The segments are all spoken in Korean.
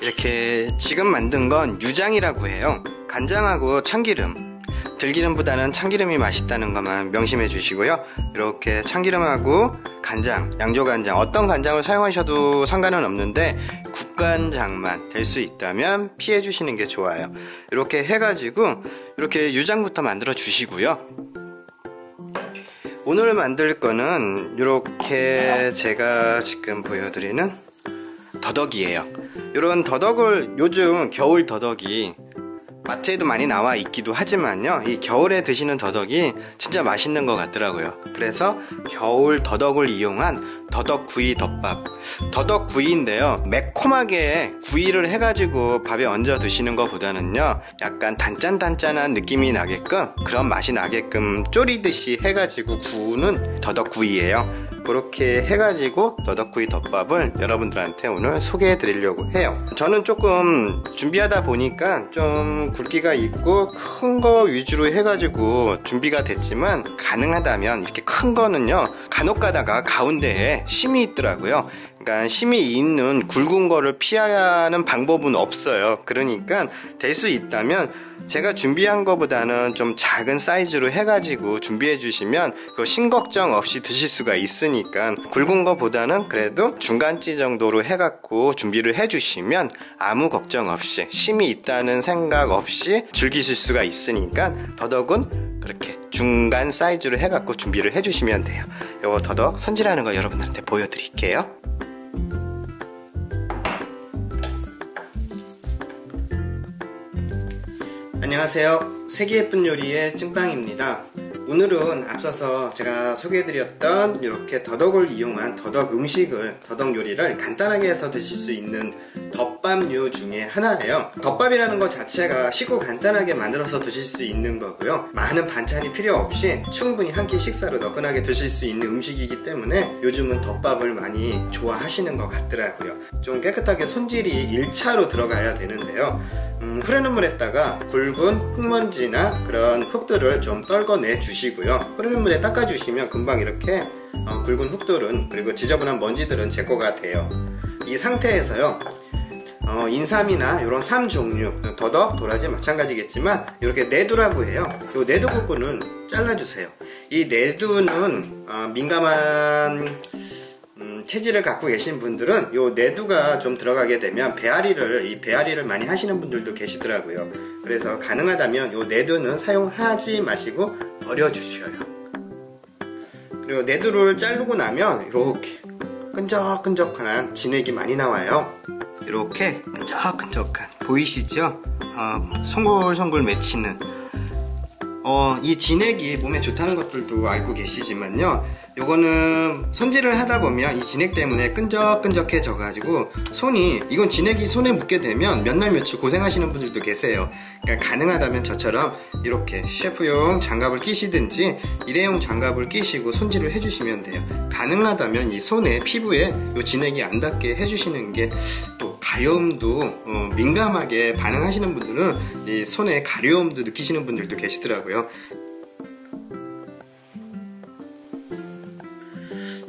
이렇게 지금 만든 건 유장이라고 해요. 간장하고 참기름, 들기름보다는 참기름이 맛있다는 것만 명심해 주시고요. 이렇게 참기름하고 간장, 양조간장, 어떤 간장을 사용하셔도 상관은 없는데 국간장만 될 수 있다면 피해 주시는 게 좋아요. 이렇게 해가지고 이렇게 유장부터 만들어 주시고요. 오늘 만들 거는 이렇게 제가 지금 보여드리는 더덕이에요. 이런 더덕을 요즘 겨울 더덕이 마트에도 많이 나와 있기도 하지만요, 이 겨울에 드시는 더덕이 진짜 맛있는 것 같더라고요. 그래서 겨울 더덕을 이용한 더덕구이 덮밥, 더덕구이인데요, 매콤하게 구이를 해가지고 밥에 얹어 드시는 것보다는요 약간 단짠단짠한 느낌이 나게끔, 그런 맛이 나게끔 졸이듯이 해가지고 구우는 더덕구이예요. 그렇게 해가지고 더덕구이 덮밥을 여러분들한테 오늘 소개해 드리려고 해요. 저는 조금 준비하다 보니까 좀 굵기가 있고 큰 거 위주로 해가지고 준비가 됐지만, 가능하다면 이렇게 큰 거는요 간혹 가다가 가운데에 심이 있더라고요. 그러니까 심이 있는 굵은 거를 피하는 방법은 없어요. 그러니까 될 수 있다면 제가 준비한 거보다는 좀 작은 사이즈로 해가지고 준비해 주시면 심 걱정 없이 드실 수가 있으니까, 굵은 거보다는 그래도 중간치 정도로 해갖고 준비를 해 주시면 아무 걱정 없이, 심이 있다는 생각 없이 즐기실 수가 있으니까 더덕은 그렇게 중간 사이즈로 해갖고 준비를 해 주시면 돼요. 요거 더덕 손질하는 거 여러분들한테 보여드릴게요. 안녕하세요. 세계예쁜 요리의 찐빵입니다. 오늘은 앞서서 제가 소개해드렸던 이렇게 더덕을 이용한 더덕 음식을, 더덕 요리를 간단하게 해서 드실 수 있는 덮밥류 중에 하나예요. 덮밥이라는 것 자체가 쉽고 간단하게 만들어서 드실 수 있는 거고요, 많은 반찬이 필요 없이 충분히 한 끼 식사로 너끈하게 드실 수 있는 음식이기 때문에 요즘은 덮밥을 많이 좋아하시는 것 같더라고요. 좀 깨끗하게 손질이 1차로 들어가야 되는데요, 흐르는 물에다가 굵은 흙먼지나 그런 흙들을 좀 떨궈내 주시고요. 흐르는 물에 닦아 주시면 금방 이렇게 굵은 흙들은, 그리고 지저분한 먼지들은 제거가 돼요. 이 상태에서요, 인삼이나 이런 삼 종류, 더덕, 도라지 마찬가지겠지만 이렇게 내두라고 해요. 이 내두 부분은 잘라주세요. 이 내두는 민감한 체질을 갖고 계신 분들은 요 내두가 좀 들어가게 되면 배앓이를 많이 하시는 분들도 계시더라고요. 그래서 가능하다면 요 내두는 사용하지 마시고 버려주셔요. 그리고 내두를 자르고 나면 이렇게 끈적끈적한 진액이 많이 나와요. 이렇게 끈적끈적한, 보이시죠? 송골송골 맺히는 이 진액이 몸에 좋다는 것들도 알고 계시지만요, 요거는 손질을 하다 보면 이 진액 때문에 끈적끈적해져 가지고 이건 진액이 손에 묻게 되면 몇 날 며칠 고생하시는 분들도 계세요. 그러니까 가능하다면 저처럼 이렇게 셰프용 장갑을 끼시든지 일회용 장갑을 끼시고 손질을 해주시면 돼요. 가능하다면 이 손에, 피부에 이 진액이 안 닿게 해주시는 게, 또 가려움도 민감하게 반응하시는 분들은 이 손에 가려움도 느끼시는 분들도 계시더라고요.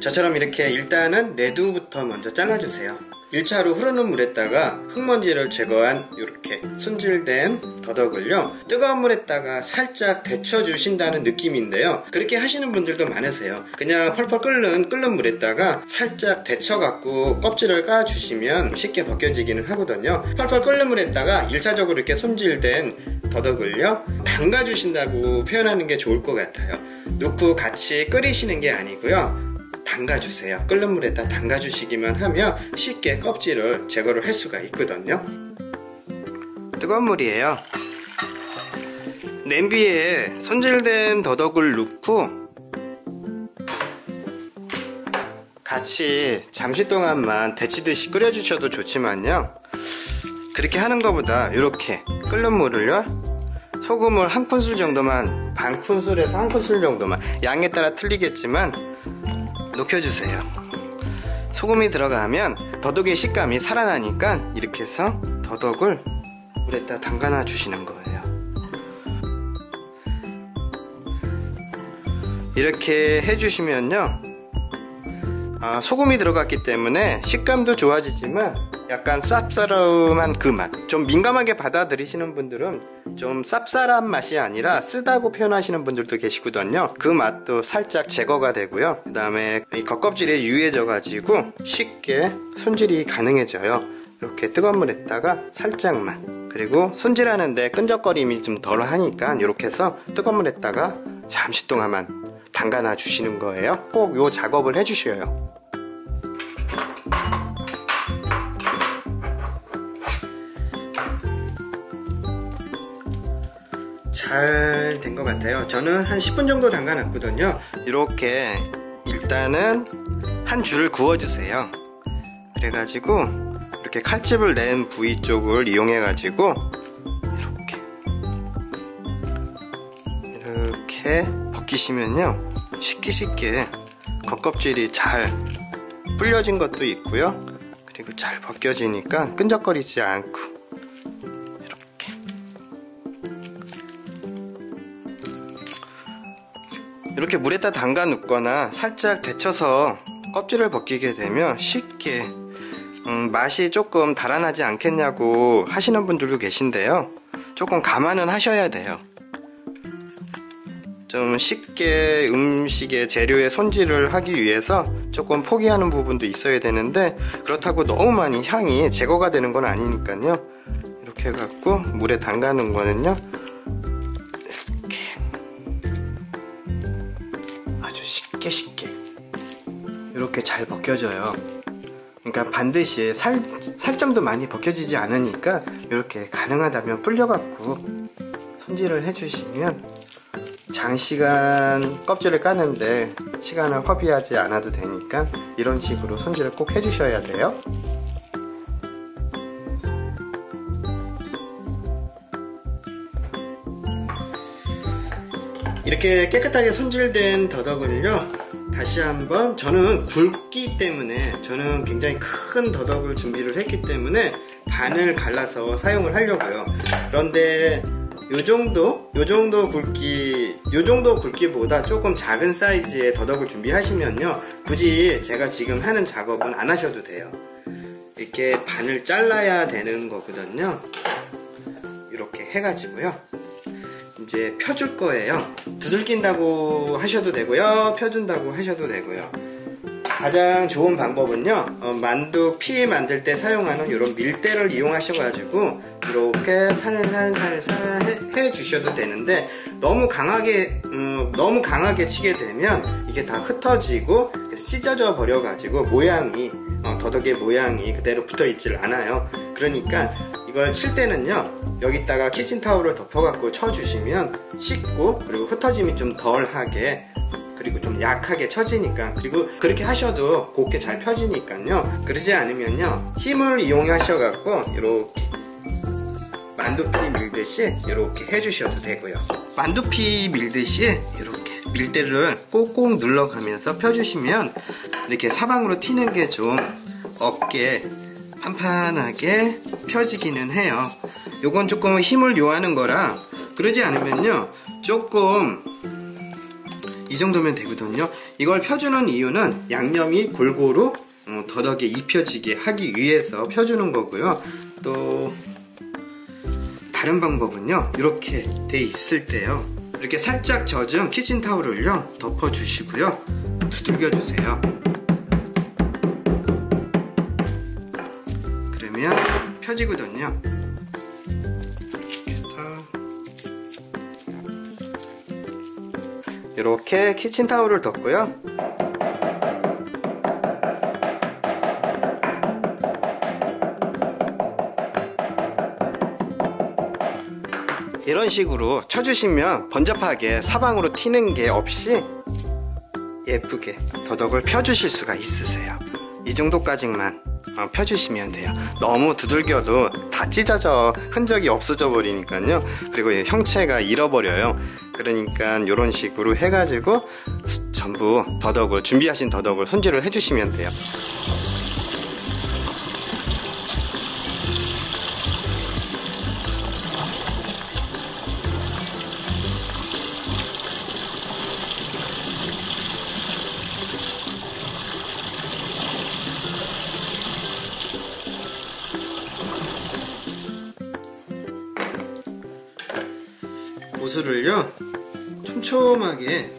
저처럼 이렇게 일단은 내두부터 먼저 잘라주세요. 1차로 흐르는 물에다가 흙먼지를 제거한 이렇게 손질된 더덕을요, 뜨거운 물에다가 살짝 데쳐주신다는 느낌인데요, 그렇게 하시는 분들도 많으세요. 그냥 펄펄 끓는 물에다가 살짝 데쳐갖고 껍질을 까주시면 쉽게 벗겨지기는 하거든요. 펄펄 끓는 물에다가 1차적으로 이렇게 손질된 더덕을요, 담가주신다고 표현하는 게 좋을 것 같아요. 넣고 같이 끓이시는 게 아니고요, 담가주세요. 끓는 물에다 담가주시기만 하면 쉽게 껍질을 제거를 할 수가 있거든요. 뜨거운 물이에요. 냄비에 손질된 더덕을 넣고 같이 잠시 동안만 데치듯이 끓여주셔도 좋지만요, 그렇게 하는 것보다 이렇게 끓는 물을요, 소금을 한 큰술 정도만, 반 큰술에서 한 큰술 정도만, 양에 따라 틀리겠지만 녹여주세요. 소금이 들어가면 더덕의 식감이 살아나니까 이렇게 해서 더덕을 물에다 담가놔 주시는 거예요. 이렇게 해주시면요, 소금이 들어갔기 때문에 식감도 좋아지지만 약간 쌉싸름한 그 맛, 좀 민감하게 받아들이시는 분들은 좀 쌉쌀한 맛이 아니라 쓰다고 표현하시는 분들도 계시거든요. 그 맛도 살짝 제거가 되고요, 그 다음에 이 겉껍질이 유해져 가지고 쉽게 손질이 가능해져요. 이렇게 뜨거운 물에다가 살짝만, 그리고 손질하는데 끈적거림이 좀 덜 하니까 이렇게 해서 뜨거운 물에다가 잠시 동안만 담가놔 주시는 거예요. 꼭 이 작업을 해 주셔요. 잘 된 것 같아요. 저는 한 10분 정도 담가 놨거든요. 이렇게 일단은 한 줄을 구워 주세요. 그래가지고 이렇게 칼집을 낸 부위 쪽을 이용해 가지고 이렇게 벗기시면요, 쉽게 겉껍질이 잘 불려진 것도 있고요, 그리고 잘 벗겨지니까 끈적거리지 않고, 이렇게 물에다 담가 놓거나 살짝 데쳐서 껍질을 벗기게 되면 쉽게 맛이 조금 달아나지 않겠냐고 하시는 분들도 계신데요, 조금 감안은 하셔야 돼요. 좀 쉽게 음식의 재료의 손질을 하기 위해서 조금 포기하는 부분도 있어야 되는데, 그렇다고 너무 많이 향이 제거가 되는 건 아니니까요, 이렇게 해갖고 물에 담가 놓은 거는요, 쉽게 이렇게 잘 벗겨져요. 그러니까 반드시 살점도 많이 벗겨지지 않으니까 이렇게 가능하다면 불려갖고 손질을 해주시면 장시간 껍질을 까는데 시간을 허비하지 않아도 되니까 이런 식으로 손질을 꼭 해주셔야 돼요. 이렇게 깨끗하게 손질된 더덕을요, 다시 한번, 저는 굵기 때문에, 저는 굉장히 큰 더덕을 준비를 했기 때문에 반을 갈라서 사용을 하려고요. 그런데 요정도 굵기보다 조금 작은 사이즈의 더덕을 준비하시면요, 굳이 제가 지금 하는 작업은 안 하셔도 돼요. 이렇게 반을 잘라야 되는 거거든요. 이렇게 해가지고요, 이제 펴줄 거예요. 두들긴다고 하셔도 되고요, 펴준다고 하셔도 되고요. 가장 좋은 방법은요, 만두피 만들 때 사용하는 이런 밀대를 이용하셔가지고 이렇게 살살 해 주셔도 되는데, 너무 강하게 치게 되면 이게 다 흩어지고 찢어져 버려가지고 더덕의 모양이 그대로 붙어 있질 않아요. 그러니까 이걸 칠 때는요, 여기다가 키친타올을 덮어갖고 쳐주시면 쉽고, 그리고 흩어짐이 좀 덜하게, 그리고 좀 약하게 쳐지니까, 그리고 그렇게 하셔도 곱게 잘 펴지니까요. 그러지 않으면요, 힘을 이용하셔갖고 이렇게 만두피 밀듯이 이렇게 해주셔도 되고요. 만두피 밀듯이 이렇게 밀대를 꼭꼭 눌러가면서 펴주시면 이렇게 사방으로 튀는 게 좀 어깨 판판하게 펴지기는 해요. 요건 조금 힘을 요하는 거라, 그러지 않으면요, 조금 이 정도면 되거든요. 이걸 펴주는 이유는 양념이 골고루 더덕에 입혀지게 하기 위해서 펴주는 거고요. 또 다른 방법은요, 이렇게 돼 있을 때요, 이렇게 살짝 젖은 키친타올을요 덮어주시고요, 두들겨 주세요. 그러면 펴지거든요. 이렇게 키친타올을 덮고요, 이런 식으로 쳐주시면 번잡하게 사방으로 튀는 게 없이 예쁘게 더덕을 펴주실 수가 있으세요. 이 정도까지만 펴주시면 돼요. 너무 두들겨도 다 찢어져 흔적이 없어져 버리니까요. 그리고 형체가 잃어버려요. 그러니까 이런 식으로 해가지고 전부 더덕을, 준비하신 더덕을 손질을 해주시면 돼요. 고수를요 촘촘하게,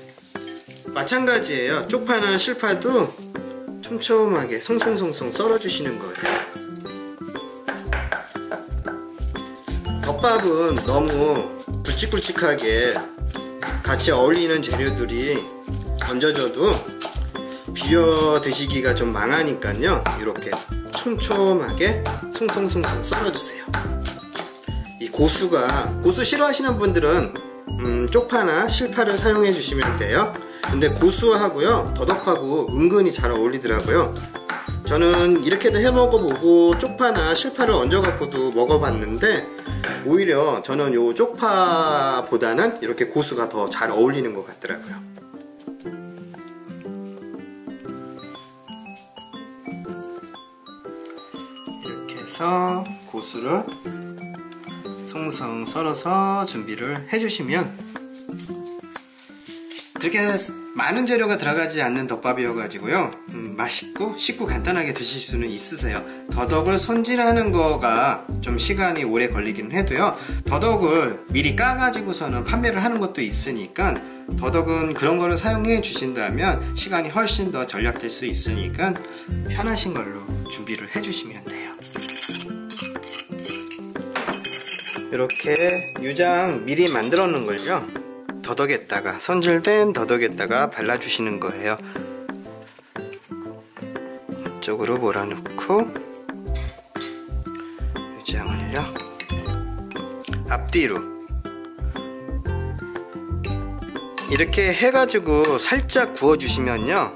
마찬가지예요. 쪽파나 실파도 촘촘하게 송송송송 썰어 주시는 거예요. 덮밥은 너무 굵직굵직하게 같이 어울리는 재료들이 얹어져도 비벼 드시기가 좀 망하니까요, 이렇게 촘촘하게 송송송송 썰어 주세요. 이 고수 싫어하시는 분들은 쪽파나 실파를 사용해 주시면 돼요. 근데 고수하고요 더덕하고 은근히 잘 어울리더라고요. 저는 이렇게도 해 먹어보고 쪽파나 실파를 얹어 갖고도 먹어봤는데, 오히려 저는 요 쪽파보다는 이렇게 고수가 더 잘 어울리는 것 같더라고요. 이렇게 해서 고수를 송송 썰어서 준비를 해주시면, 그렇게 많은 재료가 들어가지 않는 덮밥이어 가지고요 맛있고 쉽고 간단하게 드실 수는 있으세요. 더덕을 손질하는 거가 좀 시간이 오래 걸리긴 해도요, 더덕을 미리 까 가지고서는 판매를 하는 것도 있으니까 더덕은 그런 거를 사용해 주신다면 시간이 훨씬 더 절약될 수 있으니까 편하신 걸로 준비를 해 주시면 돼요. 이렇게 유장 미리 만들어 놓은 걸요 더덕에다가, 손질된 더덕에다가 발라주시는 거예요. 이쪽으로 몰아넣고 유장을요 앞뒤로 이렇게 해가지고 살짝 구워주시면요,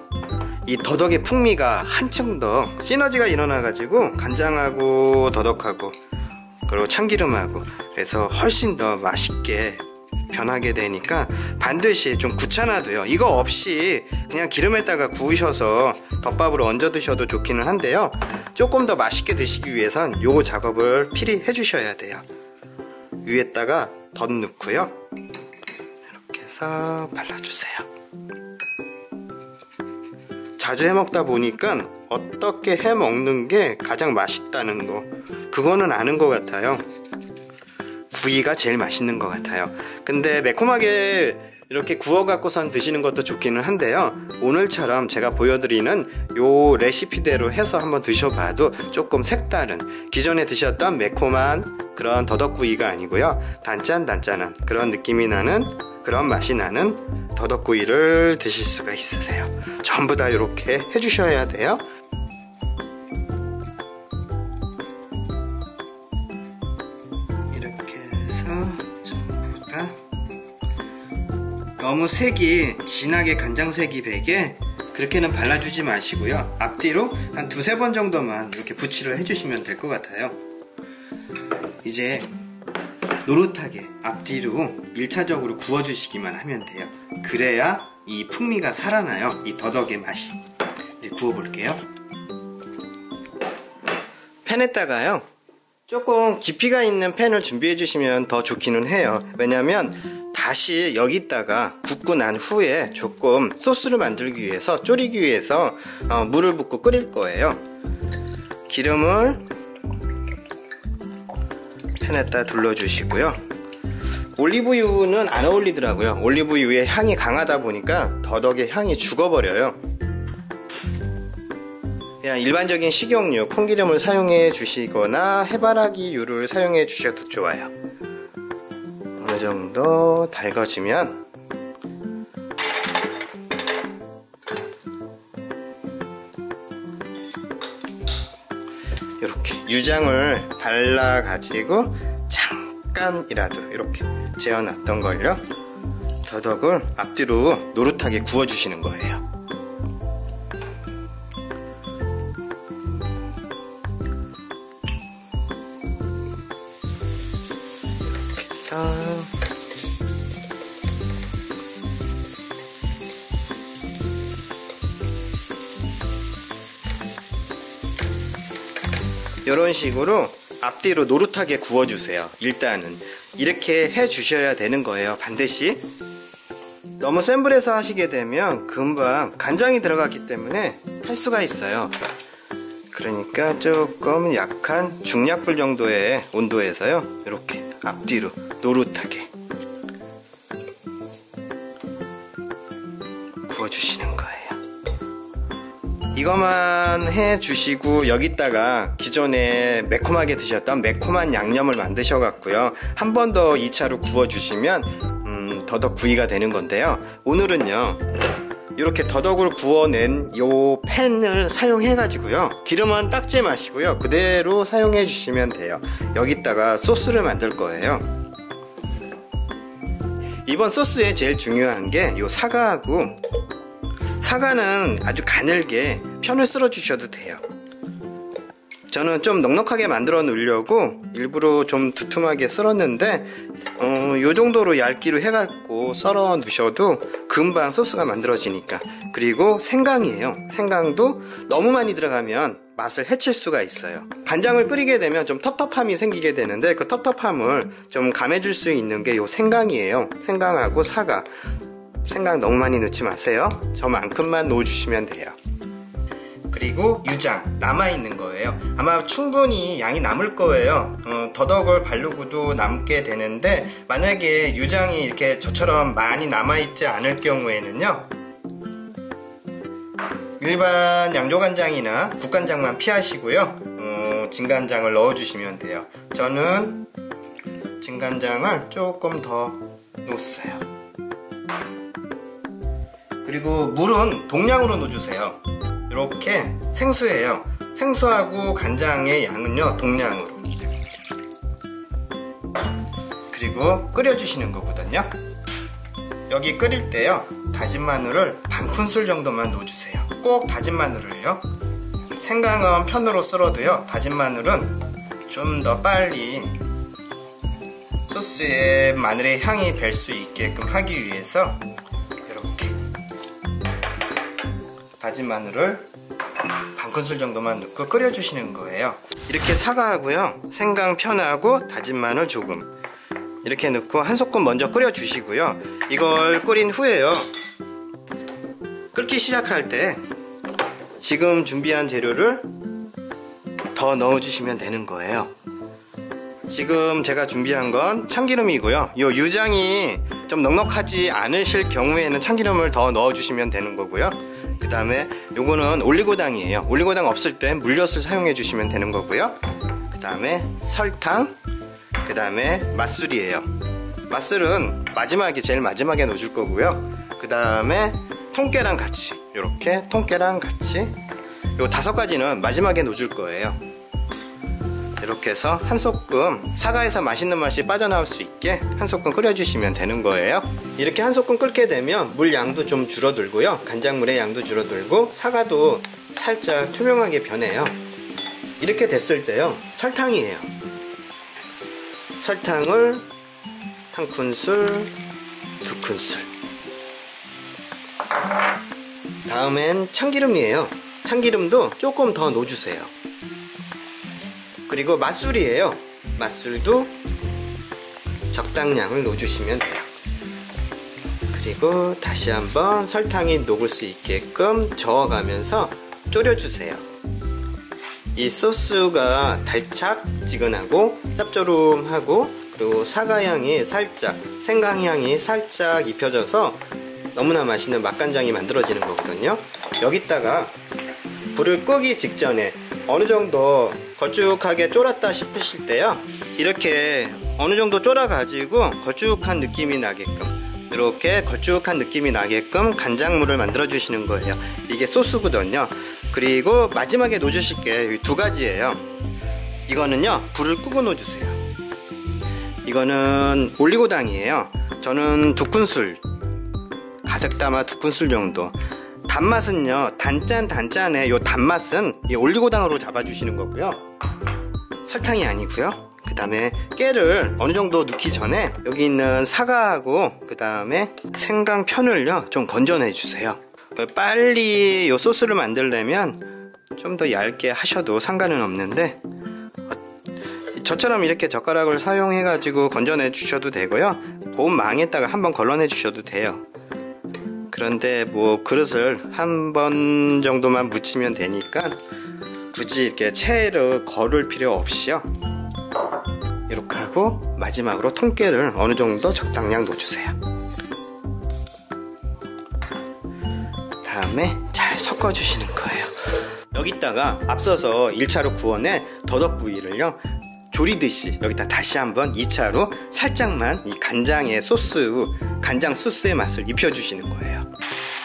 이 더덕의 풍미가 한층 더 시너지가 일어나가지고 간장하고 더덕하고 그리고 참기름하고 그래서 훨씬 더 맛있게 변하게 되니까 반드시 좀 귀찮아도요, 이거 없이 그냥 기름에다가 구우셔서 덮밥으로 얹어 드셔도 좋기는 한데요, 조금 더 맛있게 드시기 위해선 요거 작업을 필히 해주셔야 돼요. 위에다가 덧 넣고요, 이렇게 해서 발라주세요. 자주 해먹다 보니까 어떻게 해먹는 게 가장 맛있다는 거, 그거는 아는 것 같아요. 구이가 제일 맛있는 것 같아요. 근데 매콤하게 이렇게 구워 갖고선 드시는 것도 좋기는 한데요, 오늘처럼 제가 보여드리는 요 레시피대로 해서 한번 드셔봐도 조금 색다른, 기존에 드셨던 매콤한 그런 더덕구이가 아니고요, 단짠단짠한 그런 느낌이 나는, 그런 맛이 나는 더덕구이를 드실 수가 있으세요. 전부 다 이렇게 해주셔야 돼요. 전부 다 너무 색이 진하게 간장색이 배게 그렇게는 발라주지 마시고요, 앞뒤로 한 두세 번 정도만 이렇게 붓칠을 해주시면 될 것 같아요. 이제 노릇하게 앞뒤로 1차적으로 구워주시기만 하면 돼요. 그래야 이 풍미가 살아나요, 이 더덕의 맛이. 이제 구워볼게요. 팬에다가요 조금 깊이가 있는 팬을 준비해 주시면 더 좋기는 해요. 왜냐면 다시 여기다가 굽고 난 후에 조금 소스를 만들기 위해서, 졸이기 위해서 물을 붓고 끓일 거예요. 기름을 팬에다 둘러주시고요. 올리브유는 안 어울리더라고요. 올리브유의 향이 강하다 보니까 더덕의 향이 죽어버려요. 그냥 일반적인 식용유, 콩기름을 사용해 주시거나 해바라기유를 사용해 주셔도 좋아요. 어느 정도 달궈지면 이렇게 유장을 발라 가지고 잠깐이라도 이렇게 재워놨던 걸요, 더덕을 앞뒤로 노릇하게 구워 주시는 거예요. 이런 식으로 앞뒤로 노릇하게 구워주세요. 일단은 이렇게 해 주셔야 되는 거예요. 반드시. 너무 센 불에서 하시게 되면 금방 간장이 들어갔기 때문에 탈 수가 있어요. 그러니까 조금 약한 중약불 정도의 온도에서요, 이렇게 앞뒤로 노릇하게 구워주시는 거예요. 이것만 해 주시고 여기다가 기존에 매콤하게 드셨던 매콤한 양념을 만드셔 갖고요, 한 번 더 2차로 구워 주시면 더덕 구이가 되는 건데요. 오늘은요, 이렇게 더덕을 구워낸 요 팬을 사용해 가지고요, 기름은 닦지 마시고요, 그대로 사용해 주시면 돼요. 여기다가 소스를 만들 거예요. 이번 소스에 제일 중요한 게 요 사과하고, 사과는 아주 가늘게 편을 쓸어 주셔도 돼요. 저는 좀 넉넉하게 만들어 놓으려고 일부러 좀 두툼하게 썰었는데, 요 정도로 얇기로 해갖고 썰어 놓으셔도 금방 소스가 만들어지니까. 그리고 생강이에요. 생강도 너무 많이 들어가면 맛을 해칠 수가 있어요. 간장을 끓이게 되면 좀 텁텁함이 생기게 되는데, 그 텁텁함을 좀 감해줄 수 있는 게 요 생강이에요. 생강하고 사과. 생강 너무 많이 넣지 마세요. 저만큼만 넣어주시면 돼요. 그리고 유장 남아있는 거예요. 아마 충분히 양이 남을 거예요. 더덕을 바르고도 남게 되는데, 만약에 유장이 이렇게 저처럼 많이 남아있지 않을 경우에는요, 일반 양조간장이나 국간장만 피하시고요, 진간장을 넣어주시면 돼요. 저는 진간장을 조금 더 넣었어요. 그리고 물은 동량으로 넣어주세요. 이렇게 생수예요. 생수하고 간장의 양은요, 동량으로. 그리고 끓여주시는 거거든요. 여기 끓일 때요, 다진 마늘을 반 큰술 정도만 넣어주세요. 꼭 다진 마늘을요. 생강은 편으로 썰어도요, 다진 마늘은 좀 더 빨리 소스에 마늘의 향이 밸 수 있게끔 하기 위해서 이렇게 다진 마늘을 반 큰술 정도만 넣고 끓여주시는 거예요. 이렇게 사과하고요, 생강 편하고 다진 마늘 조금 이렇게 넣고 한 소끔 먼저 끓여주시고요. 이걸 끓인 후에요, 끓기 시작할 때 지금 준비한 재료를 더 넣어주시면 되는 거예요. 지금 제가 준비한 건 참기름이고요. 이 유장이 좀 넉넉하지 않으실 경우에는 참기름을 더 넣어주시면 되는 거고요. 그 다음에 요거는 올리고당이에요. 올리고당 없을 땐 물엿을 사용해 주시면 되는 거고요. 그 다음에 설탕, 그 다음에 맛술이에요. 맛술은 마지막에, 제일 마지막에 넣어줄 거고요. 그 다음에 통깨랑 같이, 요렇게 통깨랑 같이, 요 5가지는 마지막에 넣어줄 거예요. 이렇게 해서 한 소끔, 사과에서 맛있는 맛이 빠져나올 수 있게 한 소끔 끓여주시면 되는 거예요. 이렇게 한 소끔 끓게 되면 물 양도 좀 줄어들고요, 간장물의 양도 줄어들고 사과도 살짝 투명하게 변해요. 이렇게 됐을 때요, 설탕이에요. 설탕을 한 큰술, 2큰술. 다음엔 참기름이에요. 참기름도 조금 더 넣어주세요. 그리고 맛술이에요. 맛술도 적당량을 넣어주시면 돼요. 그리고 다시 한번 설탕이 녹을 수 있게끔 저어가면서 졸여주세요. 이 소스가 달짝지근하고 짭조름하고 그리고 사과향이 살짝, 생강향이 살짝 입혀져서 너무나 맛있는 맛간장이 만들어지는 거거든요. 여기다가 불을 끄기 직전에 어느 정도 걸쭉하게 졸았다 싶으실 때요, 이렇게 어느 정도 졸아 가지고 걸쭉한 느낌이 나게끔, 이렇게 걸쭉한 느낌이 나게끔 간장물을 만들어 주시는 거예요. 이게 소스거든요. 그리고 마지막에 넣어주실 게 두 가지예요. 이거는요, 불을 끄고 넣어주세요. 이거는 올리고당이에요. 저는 2큰술, 가득 담아 2큰술 정도. 단맛은요, 단짠의 요 단맛은 이 올리고당으로 잡아주시는 거고요. 설탕이 아니고요. 그 다음에 깨를 어느 정도 넣기 전에 여기 있는 사과하고 그 다음에 생강 편을요 좀 건져내 주세요. 빨리 요 소스를 만들려면 좀 더 얇게 하셔도 상관은 없는데, 저처럼 이렇게 젓가락을 사용해 가지고 건져내 주셔도 되고요, 고운 망에다가 한번 걸러내 주셔도 돼요. 그런데 뭐 그릇을 한 번 정도만 묻히면 되니까 굳이 이렇게 채로 걸을 필요 없이요, 이렇게 하고 마지막으로 통깨를 어느 정도 적당량 넣어주세요. 다음에 잘 섞어주시는 거예요. 여기다가 앞서서 1차로 구워낸 더덕구이를요 조리듯이 여기다 다시 한번 2차로 살짝만 이 간장의 소스, 간장 소스의 맛을 입혀주시는 거예요.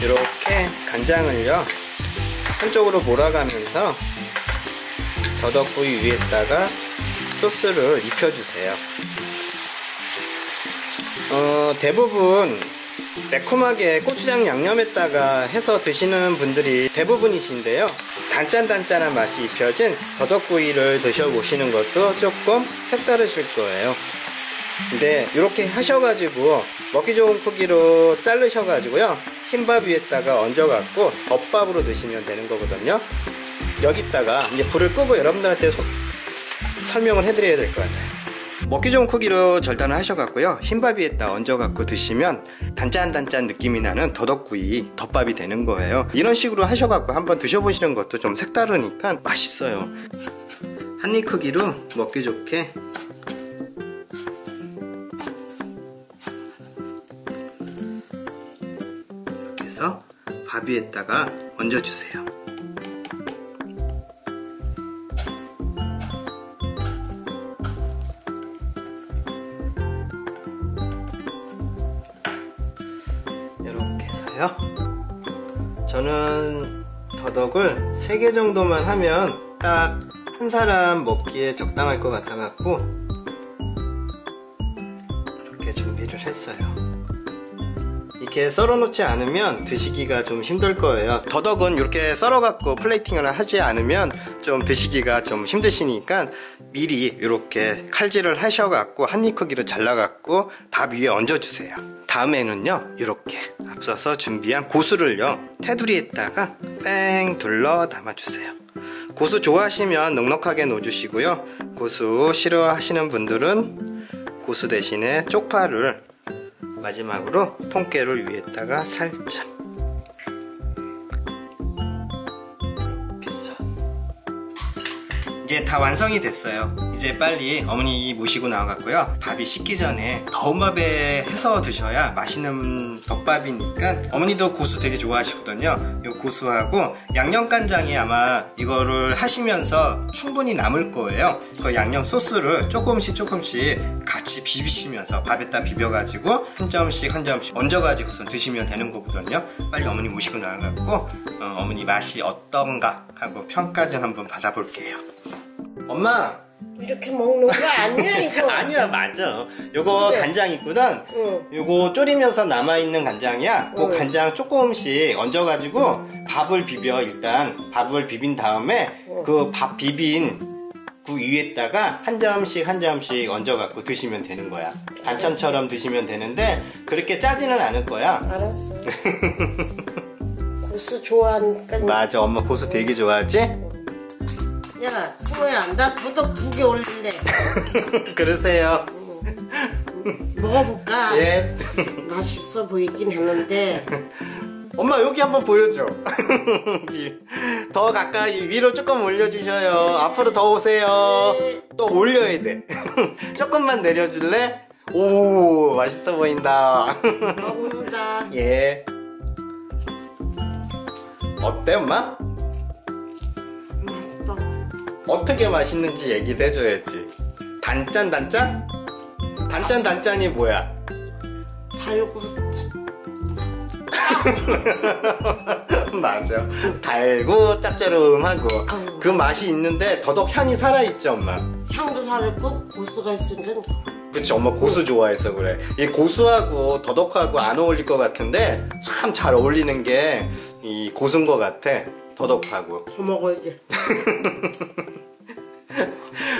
이렇게 간장을요 한쪽으로 몰아가면서 더덕구이 위에다가 소스를 입혀주세요. 대부분 매콤하게 고추장 양념에다가 해서 드시는 분들이 대부분이신데요, 단짠한 맛이 입혀진 더덕구이를 드셔보시는 것도 조금 색다르실 거예요. 근데 이렇게 하셔가지고 먹기 좋은 크기로 자르셔가지고요 흰밥 위에다가 얹어갖고 덮밥으로 드시면 되는 거거든요. 여기다가 이제 불을 끄고 여러분들한테 설명을 해드려야 될 것 같아요. 먹기 좋은 크기로 절단을 하셔갖고요 흰밥 위에다 얹어갖고 드시면 단짠 느낌이 나는 더덕구이 덮밥이 되는 거예요. 이런 식으로 하셔갖고 한번 드셔보시는 것도 좀 색다르니까 맛있어요. 한 입 크기로 먹기 좋게 이렇게 해서 밥 위에다가 얹어주세요. 이렇게 해서요, 저는 더덕을 3개 정도만 하면 딱 한 사람 먹기에 적당할 것 같아 갖고 이렇게 준비를 했어요. 이렇게 썰어 놓지 않으면 드시기가 좀 힘들 거예요. 더덕은 이렇게 썰어 갖고 플레이팅을 하지 않으면 좀 드시기가 좀 힘드시니까 미리 이렇게 칼질을 하셔 갖고 한 입 크기로 잘라 갖고 밥 위에 얹어 주세요. 다음에는요 이렇게 앞서서 준비한 고수를요 테두리에다가 뺑 둘러 담아 주세요. 고수 좋아하시면 넉넉하게 넣어주시고요, 고수 싫어하시는 분들은 고수 대신에 쪽파를 마지막으로 통깨를 위에다가 살짝 이렇게 해서 이게 다 완성이 됐어요. 이제 빨리 어머니 모시고 나와갖고요 밥이 식기 전에 더운 밥에 해서 드셔야 맛있는 덮밥이니까, 어머니도 고수 되게 좋아하시거든요. 이 고수하고 양념간장이 아마 이거를 하시면서 충분히 남을 거예요. 그 양념 소스를 조금씩 같이 비비시면서 밥에다 비벼가지고 한 점씩 얹어가지고서 드시면 되는 거거든요. 빨리 어머니 모시고 나와갖고 어머니 맛이 어떤가 하고 평가 좀 한번 받아볼게요. 엄마, 이렇게 먹는 거 아니야 이거? 아니야, 맞아. 요거 그래. 간장 있거든. 응. 요거 졸이면서 남아있는 간장이야. 그 간장 조금씩 얹어가지고 밥을 비벼. 일단 밥을 비빈 다음에 그 밥 비빈 그 위에다가 한 점씩 얹어갖고 드시면 되는 거야. 반찬처럼 드시면 되는데 그렇게 짜지는 않을 거야. 알았어. 고수 좋아하니까. 맞아, 엄마 고수 되게 좋아하지? 야, 승호야, 나 더덕 2개 올릴래. 그러세요. 먹어볼까? 예. 맛있어 보이긴 했는데. 엄마 여기 한번 보여줘. 더 가까이 위로 조금 올려주셔요. 앞으로 더 오세요. 또 올려야 돼. 조금만 내려줄래? 오, 맛있어 보인다. 먹는다. 예. 어때 엄마? 맛있어. 어떻게 맛있는지 얘기를 해줘야지. 단짠 단짠? 단짠 단짠이 뭐야? 달고 맞아. 달고 짭조름하고 아유. 그 맛이 있는데 더덕 향이 살아있죠 엄마. 향도 살고 고수가 있으니까 그치, 엄마 고수 좋아해서 그래. 이 고수하고 더덕하고 안 어울릴 것 같은데 참 잘 어울리는 게 이 고수인 것 같아. 더덕하고. 더 먹어야지.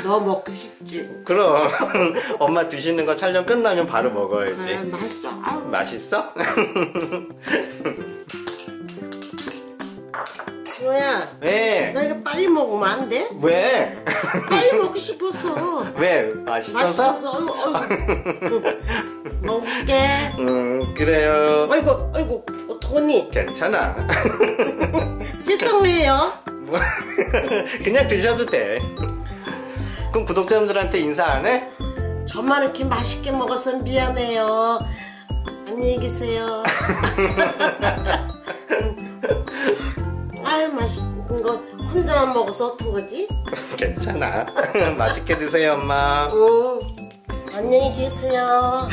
너 먹고 싶지? 그럼 엄마 드시는 거 촬영 끝나면 바로 먹어야지. 맛있어. 아유. 맛있어? 뭐야? 왜? 나 이거 빨리 먹으면 안 돼? 왜? 빨리 먹고 싶어서. 왜? 맛있어서? 맛있어서. 어이구. 먹을게. 그래요. 아이고, 어떡하니? 괜찮아. 죄송해요. 뭐, 그냥 드셔도 돼. 그럼 구독자분들한테 인사 안 해? 저만 이렇게 맛있게 먹어서 미안해요. 안녕히 계세요. 아유, 맛있는 거 혼자만 먹어서 어떡하지? 괜찮아. 맛있게 드세요, 엄마. 안녕히 계세요.